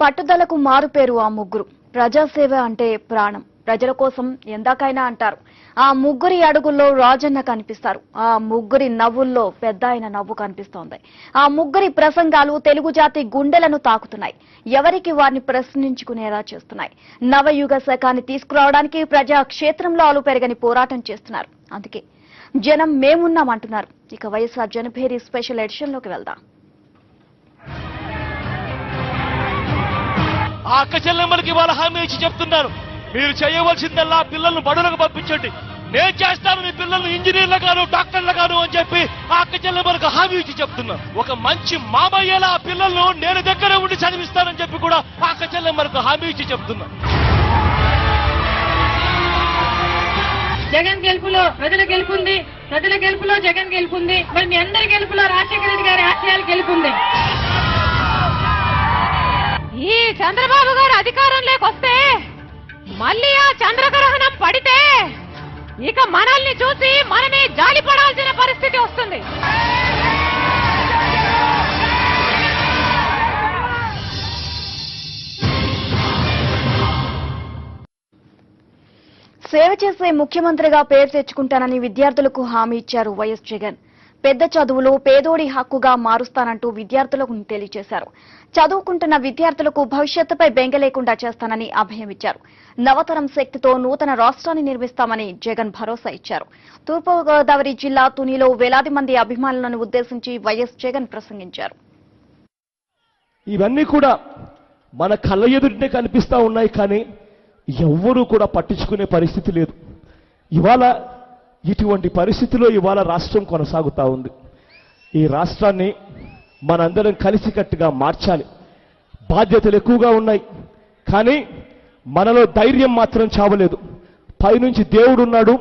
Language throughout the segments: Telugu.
పట్టుదలకు మారుపేరు ఆ ముగ్గురు. ప్రజాసేవ అంటే ప్రాణం. ప్రజల కోసం ఎందాకైనా అంటారు. ఆ ముగ్గురి అడుగుల్లో రాజన్న కనిపిస్తారు. ఆ ముగ్గురి నవ్వుల్లో పెద్దాయన నవ్వు కనిపిస్తోంది. ఆ ముగ్గురి ప్రసంగాలు తెలుగు జాతి గుండెలను తాకుతున్నాయి. ఎవరికి వారిని ప్రశ్నించుకునేలా చేస్తున్నాయి. నవయుగ శకాన్ని తీసుకురావడానికి ప్రజా క్షేత్రంలో అలు పెరగని పోరాటం చేస్తున్నారు. అందుకే జనం మేమున్నామంటున్నారు. ఇక వైఎస్ఆర్ జనభేరి స్పెషల్ ఎడిషన్ లోకి వెళ్దాం. ఆ అక్క చెల్లెమ్మలకి వాళ్ళ హామీ ఇచ్చి చెప్తున్నారు, మీరు చేయవలసిందల్లా పిల్లలను బడులకు పంపించండి, నేను చేస్తాను మీ పిల్లల్ని ఇంజనీర్లుగాను డాక్టర్లుగాను అని చెప్పి ఆ అక్క చెల్లెమ్మలకు హామీ ఇచ్చి చెప్తున్నారు. ఒక మంచి మామయ్యలా ఆ పిల్లలను నేను దగ్గర ఉండి చదివిస్తానని చెప్పి కూడా ఆ అక్క చెల్లెమ్మలకు హామీ ఇచ్చి చెప్తున్నారు. జగన్ గెలుపులో ప్రజల గెలుపుంది, ప్రజల గెలుపులో జగన్ గెలుపుంది, మరి మీ అందరి గెలుపులో రాజశేఖర రెడ్డి గారి ఆశయాలు గెలుపుంది. ఈ చంద్రబాబు గారు అధికారంలోకి వస్తే మళ్ళీ ఆ చంద్రగ్రహణం పడితే ఇక మనల్ని చూసి మనమే జాలి పడాల్సిన పరిస్థితి వస్తుంది. సేవ చేసే ముఖ్యమంత్రిగా పేరు తెచ్చుకుంటానని విద్యార్థులకు హామీ ఇచ్చారు వైఎస్ జగన్. పెద్ద చదువులు పేదోడి హక్కుగా మారుస్తానంటూ విద్యార్థులకు తెలియజేశారు. చదువుకుంటున్న విద్యార్థులకు భవిష్యత్తుపై బెంగ లేకుండా చేస్తానని అభయం ఇచ్చారు. నవతరం శక్తితో నూతన రాష్ట్రాన్ని నిర్మిస్తామని జగన్ భరోసా ఇచ్చారు. తూర్పుగోదావరి జిల్లా తునిలో వేలాది మంది అభిమానులను ఉద్దేశించి వైఎస్ జగన్ ప్రసంగించారు. ఇవన్నీ కూడా మన కళ్ళ ఎదుటినే కనిపిస్తా ఉన్నాయి, కానీ ఎవ్వరూ కూడా పట్టించుకునే పరిస్థితి లేదు. ఇవాళ ఇటువంటి పరిస్థితిలో ఇవాళ రాష్ట్రం కొనసాగుతా ఉంది. ఈ రాష్ట్రాన్ని మనందరం కలిసికట్టుగా మార్చాలి. బాధ్యతలు ఎక్కువగా ఉన్నాయి, కానీ మనలో ధైర్యం మాత్రం చావలేదు. పైనుంచి దేవుడున్నాడు.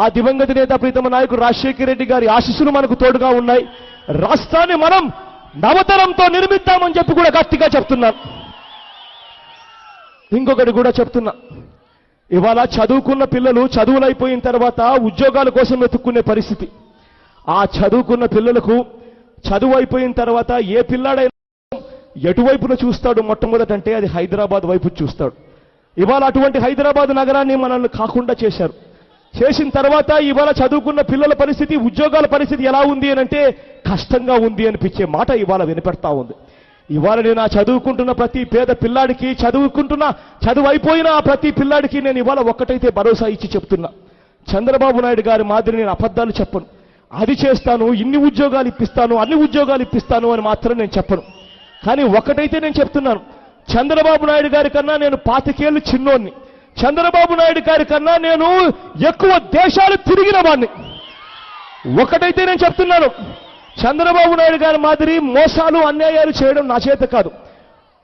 ఆ దివంగత నేత ప్రీతమ నాయకుడు రాజశేఖర రెడ్డి గారి ఆశీస్సులు మనకు తోడుగా ఉన్నాయి. రాష్ట్రాన్ని మనం నవతరంతో నిర్మిద్దామని చెప్పి కూడా గట్టిగా చెప్తున్నాను. ఇంకొకటి కూడా చెప్తున్నా, ఇవాళ చదువుకున్న పిల్లలు చదువులైపోయిన తర్వాత ఉద్యోగాల కోసం వెతుక్కునే పరిస్థితి. ఆ చదువుకున్న పిల్లలకు చదువు అయిపోయిన తర్వాత ఏ పిల్లాడైనా ఎటువైపున చూస్తాడు మొట్టమొదటంటే అది హైదరాబాద్ వైపు చూస్తాడు. ఇవాళ అటువంటి హైదరాబాద్ నగరాన్ని మనల్ని కాకుండా చేశారు. చేసిన తర్వాత ఇవాళ చదువుకున్న పిల్లల పరిస్థితి, ఉద్యోగాల పరిస్థితి ఎలా ఉంది అనంటే కష్టంగా ఉంది అనిపించే మాట ఇవాళ వినపెడతా ఉంది. ఇవాళ నేను ఆ చదువుకుంటున్న ప్రతి పేద పిల్లాడికి, చదువు అయిపోయిన ఆ ప్రతి పిల్లాడికి నేను ఇవాళ ఒక్కటైతే భరోసా ఇచ్చి చెప్తున్నా, చంద్రబాబు నాయుడు గారి మాదిరి నేను అబద్ధాలు చెప్పను. అది చేస్తాను, ఇన్ని ఉద్యోగాలు ఇప్పిస్తాను, అన్ని ఉద్యోగాలు ఇప్పిస్తాను అని మాత్రం నేను చెప్పను. కానీ ఒకటైతే నేను చెప్తున్నాను, చంద్రబాబు నాయుడు గారి కన్నా నేను 25 ఏళ్ళు చిన్నోన్ని, చంద్రబాబు నాయుడు గారి కన్నా నేను ఎక్కువ దేశాలు తిరిగిన వాడిని. ఒకటైతే నేను చెప్తున్నాను, చంద్రబాబు నాయుడు గారి మాదిరి మోసాలు అన్యాయాలు చేయడం నా చేత కాదు.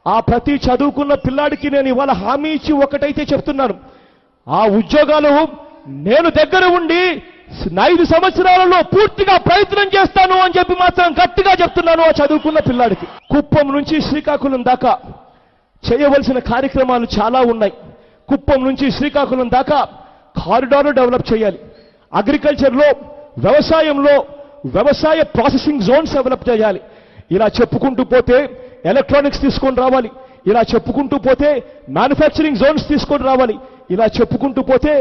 ఆ ప్రతి చదువుకున్న పిల్లాడికి నేను ఇవాళ హామీ ఇచ్చి ఒకటైతే చెప్తున్నాను, ఆ ఉద్యోగాలు నేను దగ్గర ఉండి 5 సంవత్సరాలలో పూర్తిగా ప్రయత్నం చేస్తాను అని చెప్పి మాత్రం గట్టిగా చెప్తున్నాను. ఆ చదువుకున్న పిల్లాడికి కుప్పం నుంచి శ్రీకాకుళం దాకా చేయవలసిన కార్యక్రమాలు చాలా ఉన్నాయి. కుప్పం నుంచి శ్రీకాకుళం దాకా కారిడార్లు డెవలప్ చేయాలి. అగ్రికల్చర్లో, వ్యవసాయంలో వ్యవసాయ ప్రాసెసింగ్ జోన్స్ డెవలప్ చేయాలి. ఇలా చెప్పుకుంటూ పోతే ఎలక్ట్రానిక్స్ తీసుకొని రావాలి. ఇలా చెప్పుకుంటూ పోతే మ్యానుఫ్యాక్చరింగ్ జోన్స్ తీసుకొని రావాలి. ఇలా చెప్పుకుంటూ పోతే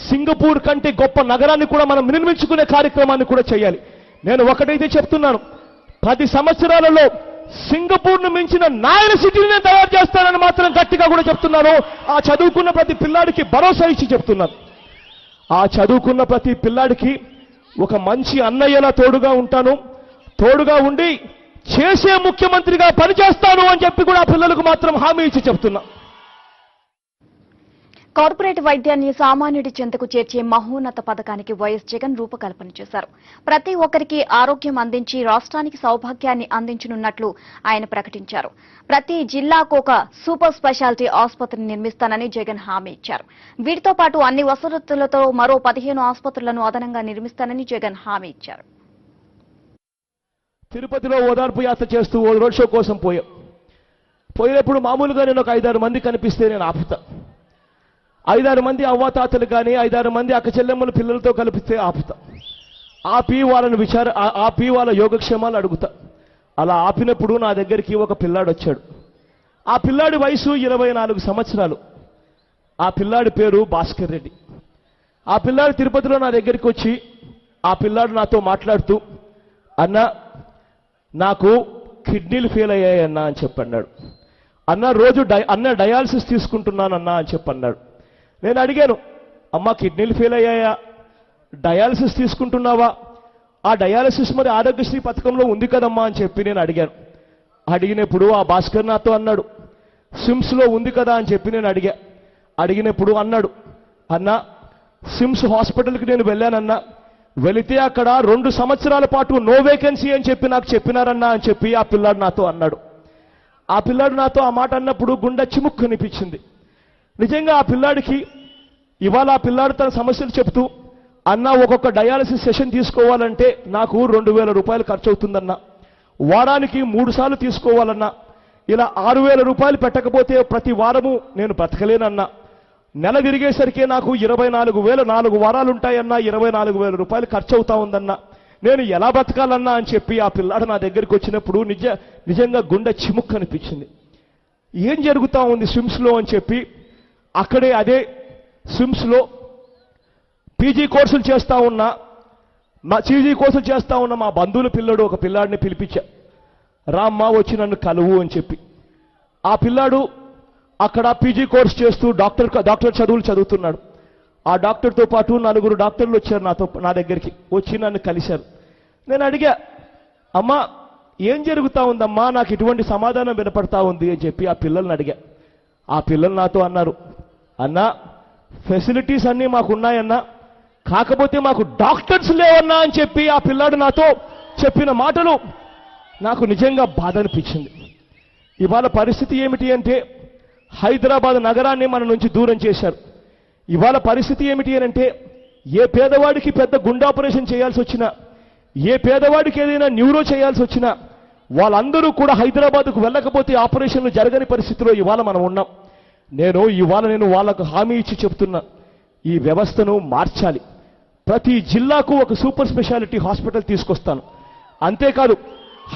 సింగపూర్ కంటే గొప్ప నగరాన్ని కూడా మనం నిర్మించుకునే కార్యక్రమాన్ని కూడా చేయాలి. నేను ఒకటైతే చెప్తున్నాను, 10 సంవత్సరాలలో సింగపూర్ను మించిన నాయన సిటీని తయారు చేస్తానని మాత్రం గట్టిగా కూడా చెప్తున్నాను. ఆ చదువుకున్న ప్రతి పిల్లాడికి భరోసా ఇచ్చి చెప్తున్నాను. ఆ చదువుకున్న ప్రతి పిల్లాడికి ఒక మంచి అన్నయ్యలా తోడుగా ఉంటాను, తోడుగా ఉండి చేసే ముఖ్యమంత్రిగా పనిచేస్తాను అని చెప్పి కూడా పిల్లలకు మాత్రం హామీ ఇచ్చి చెప్తున్నా. కార్పొరేట్ వైద్యాన్ని సామాన్యుడి చెంతకు చేర్చే మహోన్నత పథకానికి వైఎస్ జగన్ రూపకల్పన చేశారు. ప్రతి ఒక్కరికి ఆరోగ్యం అందించి రాష్ట్రానికి సౌభాగ్యాన్ని అందించనున్నట్లు ఆయన ప్రకటించారు. ప్రతి జిల్లాకు ఒక సూపర్ స్పెషాలిటీ ఆసుపత్రిని నిర్మిస్తానని జగన్ హామీ ఇచ్చారు. వీటితో పాటు అన్ని వసతులతో మరో 15 ఆసుపత్రులను అదనంగా నిర్మిస్తానని జగన్ హామీ ఇచ్చారు. తిరుపతిలో ఓదార్పు యాత్ర చేస్తూ ఓ రోడ్ షో కోసం పోయినప్పుడు మామూలుగా నేను ఒక 5-6 మంది కనిపిస్తే నేను ఆపుతా. 5-6 మంది అవ్వాతాతలు కానీ 5-6 మంది అక్క చెల్లెమ్మల పిల్లలతో కలిపిస్తే ఆపుతా. ఆపి వాళ్ళ యోగక్షేమాలు అడుగుతా. అలా ఆపినప్పుడు నా దగ్గరికి ఒక పిల్లాడు వచ్చాడు. ఆ పిల్లాడి వయసు 24 సంవత్సరాలు. ఆ పిల్లాడి పేరు భాస్కర్ రెడ్డి. ఆ పిల్లాడు తిరుపతిలో నా దగ్గరికి వచ్చి ఆ పిల్లాడు నాతో మాట్లాడుతూ, అన్న నాకు కిడ్నీలు ఫెయిల్ అయ్యాయన్నా అని చెప్పన్నాడు. అన్న రోజు డయాలసిస్ తీసుకుంటున్నానన్నా అని చెప్పన్నాడు. నేను అడిగాను, అమ్మ కిడ్నీలు ఫెయిల్ అయ్యాయా, డయాలసిస్ తీసుకుంటున్నావా, ఆ డయాలసిస్ మరి ఆరోగ్యశ్రీ పథకంలో ఉంది కదమ్మా అని చెప్పి నేను అడిగాను. అడిగినప్పుడు ఆ భాస్కర్ నాతో అన్నాడు, సిమ్స్లో ఉంది కదా అని చెప్పి నేను అడిగినప్పుడు అన్నాడు, అన్న సిమ్స్ హాస్పిటల్కి నేను వెళ్ళానన్నా, వెళితే అక్కడ 2 సంవత్సరాల పాటు నో వేకెన్సీ అని చెప్పి నాకు చెప్పినారన్నా అని చెప్పి ఆ పిల్లాడు నాతో అన్నాడు. ఆ పిల్లాడు నాతో ఆ మాట అన్నప్పుడు గుండె చిముక్కు అనిపించింది. నిజంగా ఆ పిల్లాడికి ఇవాళ ఆ పిల్లాడు తన సమస్యలు చెప్తూ, అన్న ఒక్కొక్క డయాలసిస్ సెషన్ తీసుకోవాలంటే నాకు 2000 రూపాయలు ఖర్చు అవుతుందన్నా, వారానికి 3 సార్లు తీసుకోవాలన్నా, ఇలా 6000 రూపాయలు పెట్టకపోతే ప్రతి వారము నేను బ్రతకలేనన్నా, నెల తిరిగేసరికి నాకు 24,000 4 వారాలు ఉంటాయన్నా 24,000 రూపాయలు ఖర్చు అవుతా ఉందన్నా, నేను ఎలా బ్రతకాలన్నా అని చెప్పి ఆ పిల్లాడు నా దగ్గరికి వచ్చినప్పుడు నిజంగా గుండె చిముక్కు అనిపించింది. ఏం జరుగుతా ఉంది స్విమ్స్లో అని చెప్పి అక్కడే అదే స్విమ్స్లో పీజీ కోర్సులు చేస్తా ఉన్నా మా బంధువుల పిల్లడు ఒక పిల్లాడిని పిలిపించా, రామ్మా వచ్చి నన్ను కలువు అని చెప్పి. ఆ పిల్లాడు అక్కడ పీజీ కోర్స్ చేస్తూ డాక్టర్ చదువులు చదువుతున్నాడు. ఆ డాక్టర్తో పాటు 4 డాక్టర్లు వచ్చారు నా దగ్గరికి వచ్చి నన్ను కలిశారు. నేను అడిగా, అమ్మా ఏం జరుగుతా ఉందమ్మా, నాకు ఇటువంటి సమాధానం వినపడతా ఉంది అని చెప్పి ఆ పిల్లల్ని అడిగా. ఆ పిల్లలు నాతో అన్నారు, అన్నా ఫెసిలిటీస్ అన్నీ మాకున్నాయన్నా, కాకపోతే మాకు డాక్టర్స్ లేవన్నా అని చెప్పి ఆ పిల్లాడు నాతో చెప్పిన మాటలు నాకు నిజంగా బాధ అనిపించింది. ఇవాళ పరిస్థితి ఏమిటి అంటే హైదరాబాద్ నగరాన్ని మన నుంచి దూరం చేశారు. ఇవాళ పరిస్థితి ఏమిటి అంటే ఏ పేదవాడికి పెద్ద గుండె ఆపరేషన్ చేయాల్సి వచ్చినా, ఏ పేదవాడికి ఏదైనా న్యూరో చేయాల్సి వచ్చినా వాళ్ళందరూ కూడా హైదరాబాద్కు వెళ్ళకపోతే ఆపరేషన్లు జరగని పరిస్థితిలో ఇవాళ మనం ఉన్నాం. నేను వాళ్ళకు హామీ ఇచ్చి చెప్తున్నా, ఈ వ్యవస్థను మార్చాలి. ప్రతి జిల్లాకు ఒక సూపర్ స్పెషాలిటీ హాస్పిటల్ తీసుకొస్తాను. అంతేకాదు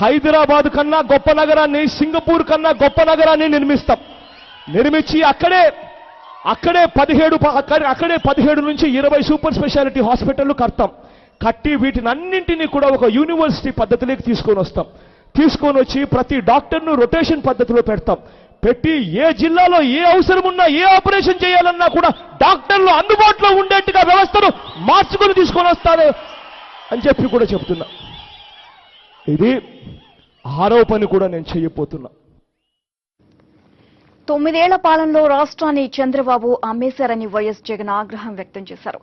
హైదరాబాద్ కన్నా గొప్ప నగరాన్ని, సింగపూర్ కన్నా గొప్ప నగరాన్ని నిర్మించి అక్కడే 17 నుంచి 20 సూపర్ స్పెషాలిటీ హాస్పిటళ్లు కట్టి వీటినన్నింటినీ కూడా ఒక యూనివర్సిటీ పద్ధతిలోకి తీసుకొని వచ్చి ప్రతి డాక్టర్ను రొటేషన్ పద్ధతిలో పెట్టి ఏ జిల్లాలో ఏ అవసరం ఉన్నా ఏ ఆపరేషన్ చేయాలన్నా కూడా డాక్టర్లు అందుబాటులో ఉండేట్టుగా వ్యవస్థను మార్చుకొని తీసుకొని వస్తారు అని చెప్పి కూడా చెప్తున్నా. ఇది 6వ పని కూడా నేను చేయబోతున్నా. 9 ఏళ్ల పాలనలో రాష్ట్రాన్ని చంద్రబాబు అమ్మేశారని వైఎస్ జగన్ ఆగ్రహం వ్యక్తం చేశారు.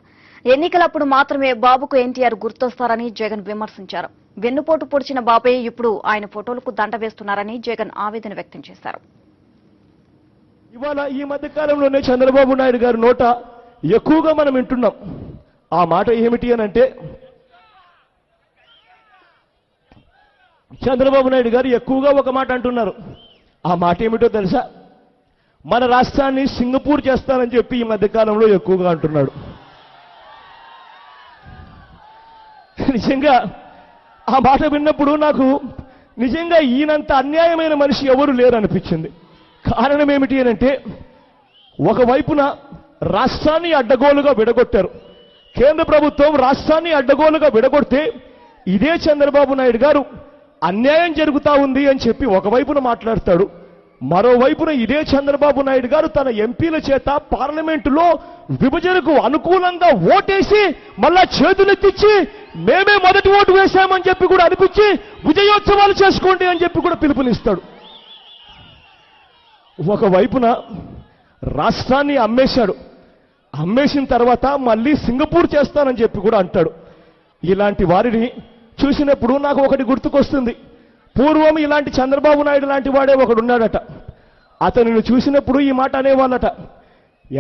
ఎన్నికలప్పుడు మాత్రమే బాబుకు ఎన్టీఆర్ గుర్తొస్తారని జగన్ విమర్శించారు. వెన్నుపోటు పొడిచిన బాబే ఇప్పుడు ఆయన ఫోటోలకు దండ వేస్తున్నారని జగన్ ఆవేదన వ్యక్తం చేశారు. ఇవాళ ఈ మధ్య కాలంలోనే చంద్రబాబు నాయుడు గారి నోట ఎక్కువగా మనం వింటున్నాం. ఆ మాట ఏమిటి అనంటే, చంద్రబాబు నాయుడు గారు ఎక్కువగా ఒక మాట అంటున్నారు. ఆ మాట ఏమిటో తెలుసా? మన రాష్ట్రాన్ని సింగపూర్ చేస్తానని చెప్పి ఈ మధ్యకాలంలో ఎక్కువగా అంటున్నాడు. నిజంగా ఆ మాట విన్నప్పుడు నాకు నిజంగా ఈయనంత అన్యాయమైన మనిషి ఎవరు లేరనిపించింది. కారణం ఏమిటి అనంటే, ఒకవైపున రాష్ట్రాన్ని అడ్డగోలుగా విడగొట్టారు. కేంద్ర ప్రభుత్వం రాష్ట్రాన్ని అడ్డగోలుగా విడగొడితే ఇదే చంద్రబాబు నాయుడు గారు అన్యాయం జరుగుతా ఉంది అని చెప్పి ఒకవైపున మాట్లాడతాడు. మరోవైపున ఇదే చంద్రబాబు నాయుడు గారు తన ఎంపీల చేత పార్లమెంటులో విభజనకు అనుకూలంగా ఓటేసి మళ్ళా చేతులెత్తిచ్చి మేమే మొదటి ఓటు వేశామని చెప్పి కూడా అనిపించి విజయోత్సవాలు చేసుకోండి అని చెప్పి కూడా పిలుపునిస్తాడు. ఒకవైపున రాష్ట్రాన్ని అమ్మేశాడు. అమ్మేసిన తర్వాత మళ్ళీ సింగపూర్ చేస్తానని చెప్పి కూడా అంటాడు. ఇలాంటి వారిని చూసినప్పుడు నాకు ఒకటి గుర్తుకొస్తుంది. పూర్వం ఇలాంటి చంద్రబాబు నాయుడు లాంటి వాడే ఒకడున్నాడట. అతనిని చూసినప్పుడు ఈ మాట అనేవాళ్ళట.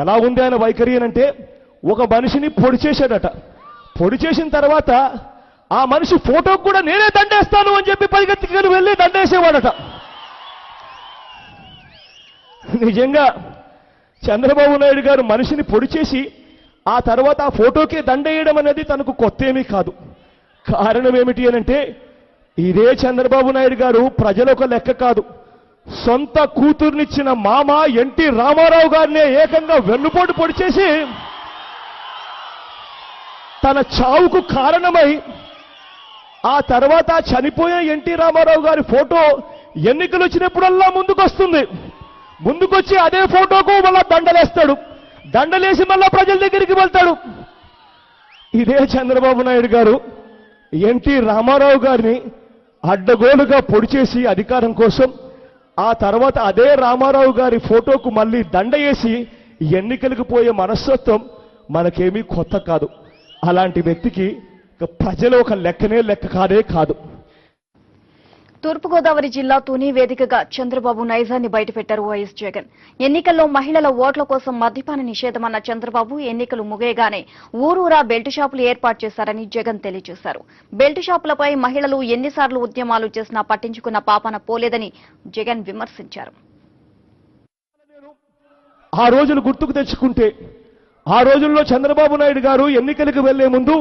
ఎలా ఉంది ఆయన వైఖరి అంటే, ఒక మనిషిని పొడి చేశాడట. పొడి చేసిన తర్వాత ఆ మనిషి ఫోటోకు కూడా నేనే దండేస్తాను అని చెప్పి పరిగెత్తుకొని వెళ్ళి దండేసేవాడట. నిజంగా చంద్రబాబు నాయుడు గారు మనిషిని పొడి చేసి ఆ తర్వాత ఆ ఫోటోకే దండేయడం అనేది తనకు కొత్త ఏమీ కాదు. కారణం ఏమిటి అనంటే, ఇదే చంద్రబాబు నాయుడు గారు ప్రజల ఒక లెక్క కాదు, సొంత కూతుర్నిచ్చిన మామ ఎన్టీ రామారావు గారినే ఏకంగా వెన్నుపోటు పొడిచేసి తన చావుకు కారణమై ఆ తర్వాత చనిపోయిన ఎన్టీ రామారావు గారి ఫోటో ఎన్నికలు వచ్చినప్పుడల్లా ముందుకొస్తుంది. ముందుకొచ్చి అదే ఫోటోకు మళ్ళా దండలేస్తాడు. దండలేసి మళ్ళా ప్రజల దగ్గరికి వెళ్తాడు. ఇదే చంద్రబాబు నాయుడు గారు ఎన్టీ రామారావు గారిని అడ్డగోలుగా పొడిచేసి అధికారం కోసం, ఆ తర్వాత అదే రామారావు గారి ఫోటోకు మళ్ళీ దండ వేసి ఎన్నికలకు పోయే మనస్తత్వం మనకేమీ కొత్త కాదు. అలాంటి వ్యక్తికి ప్రజలు ఒక లెక్కనే లెక్క కాదే కాదు. తూర్పుగోదావరి జిల్లా తుని వేదికగా చంద్రబాబు నైజాన్ని బయటపెట్టారు వైఎస్ జగన్. ఎన్నికల్లో మహిళల ఓట్ల కోసం మద్యపాన నిషేధమన్న చంద్రబాబు ఎన్నికలు ముగియగానే ఊరూరా బెల్ట్ షాపులు ఏర్పాటు చేశారని జగన్ తెలియజేశారు. బెల్ట్ షాపులపై మహిళలు ఎన్నిసార్లు ఉద్యమాలు చేసినా పట్టించుకున్న పాపన పోలేదని జగన్ విమర్శించారు. ఆ రోజులు గుర్తుకు తెచ్చుకుంటే, ఆ రోజుల్లో చంద్రబాబు నాయుడు గారు ఎన్నికలకు వెళ్లే ముందు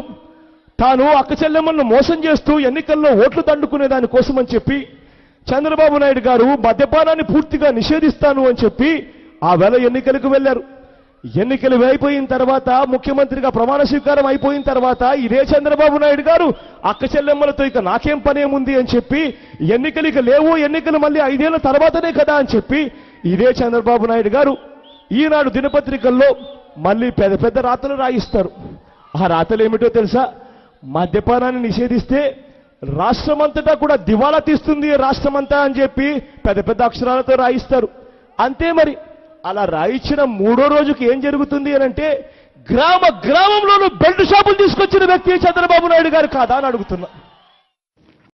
తాను అక్క చెల్లెమ్మలను మోసం చేస్తూ ఎన్నికల్లో ఓట్లు దండుకునే దానికోసం అని చెప్పి చంద్రబాబు నాయుడు గారు మద్యపానాన్ని పూర్తిగా నిషేధిస్తాను అని చెప్పి ఆ వేళ ఎన్నికలకు వెళ్లారు. ఎన్నికలు అయిపోయిన తర్వాత ముఖ్యమంత్రిగా ప్రమాణ స్వీకారం అయిపోయిన తర్వాత ఇదే చంద్రబాబు నాయుడు గారు అక్క చెల్లెమ్మలతో ఇక నాకేం పనేముంది అని చెప్పి ఎన్నికలు ఇక లేవు, ఎన్నికలు మళ్ళీ 5 ఏళ్ల తర్వాతనే కదా అని చెప్పి ఇదే చంద్రబాబు నాయుడు గారు ఈనాడు దినపత్రికల్లో మళ్ళీ పెద్ద పెద్ద రాతలు రాయిస్తారు. ఆ రాతలు ఏమిటో తెలుసా? మద్యపానాన్ని నిషేధిస్తే రాష్ట్రమంతటా కూడా దివాలా తీస్తుంది రాష్ట్రమంతా అని చెప్పి పెద్ద పెద్ద అక్షరాలతో రాయిస్తారు. అంతే మరి. అలా రాయించిన 3వ రోజుకి ఏం జరుగుతుంది అనంటే గ్రామంలోనూ బెల్ట్ షాపులు తీసుకొచ్చిన వ్యక్తి చంద్రబాబు నాయుడు గారు కాదా అని అడుగుతున్నా.